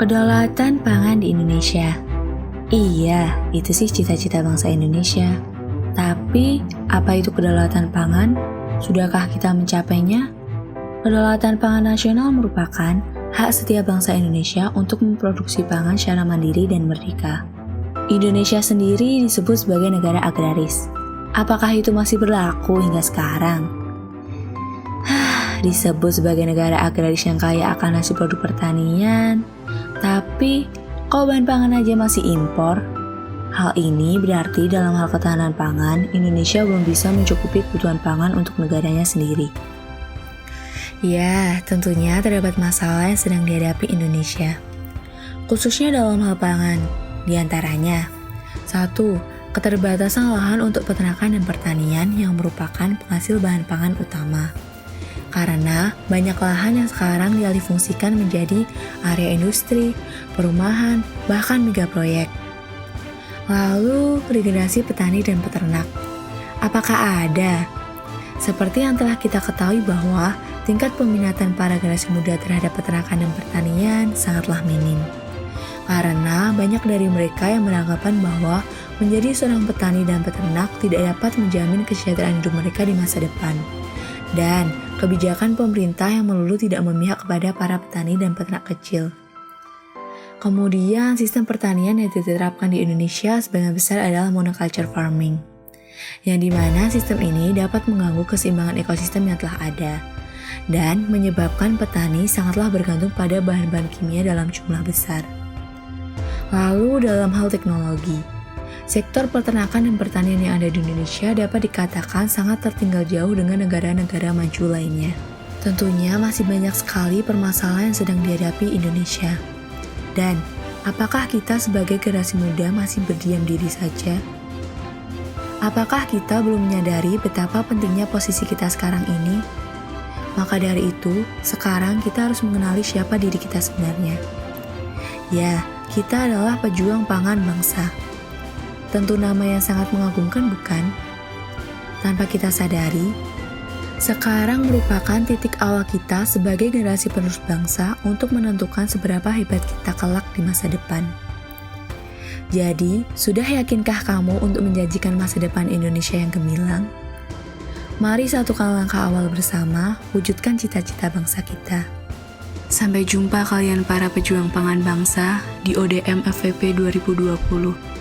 Kedaulatan pangan di Indonesia. Iya, itu sih cita-cita bangsa Indonesia. Tapi, apa itu kedaulatan pangan? Sudahkah kita mencapainya? Kedaulatan pangan nasional merupakan hak setiap bangsa Indonesia untuk memproduksi pangan secara mandiri dan merdeka. Indonesia sendiri disebut sebagai negara agraris. Apakah itu masih berlaku hingga sekarang? Disebut sebagai negara agraris yang kaya akan hasil produk pertanian, tapi kok bahan pangan aja masih impor? Hal ini berarti dalam hal ketahanan pangan, Indonesia belum bisa mencukupi kebutuhan pangan untuk negaranya sendiri. Ya, tentunya terdapat masalah yang sedang dihadapi Indonesia, khususnya dalam hal pangan. Di antaranya, 1. Keterbatasan lahan untuk peternakan dan pertanian yang merupakan penghasil bahan pangan utama. Karena banyak lahan yang sekarang dialihfungsikan menjadi area industri, perumahan, bahkan megaproyek. Lalu, regenerasi petani dan peternak. Apakah ada? Seperti yang telah kita ketahui bahwa tingkat peminatan para generasi muda terhadap peternakan dan pertanian sangatlah minim. Karena banyak dari mereka yang beranggapan bahwa menjadi seorang petani dan peternak tidak dapat menjamin kesejahteraan hidup mereka di masa depan. Dan kebijakan pemerintah yang melulu tidak memihak kepada para petani dan peternak kecil. Kemudian, sistem pertanian yang diterapkan di Indonesia sebagian besar adalah monoculture farming, yang dimana sistem ini dapat mengganggu keseimbangan ekosistem yang telah ada, dan menyebabkan petani sangatlah bergantung pada bahan-bahan kimia dalam jumlah besar. Lalu, dalam hal teknologi, sektor peternakan dan pertanian yang ada di Indonesia dapat dikatakan sangat tertinggal jauh dengan negara-negara maju lainnya. Tentunya masih banyak sekali permasalahan yang sedang dihadapi Indonesia. Dan, apakah kita sebagai generasi muda masih berdiam diri saja? Apakah kita belum menyadari betapa pentingnya posisi kita sekarang ini? Maka dari itu, sekarang kita harus mengenali siapa diri kita sebenarnya. Ya, kita adalah pejuang pangan bangsa. Tentu nama yang sangat mengagumkan, bukan? Tanpa kita sadari, sekarang merupakan titik awal kita sebagai generasi penerus bangsa untuk menentukan seberapa hebat kita kelak di masa depan. Jadi, sudah yakinkah kamu untuk menjanjikan masa depan Indonesia yang gemilang? Mari satukan langkah awal bersama, wujudkan cita-cita bangsa kita. Sampai jumpa kalian para pejuang pangan bangsa di ODM FVP 2020.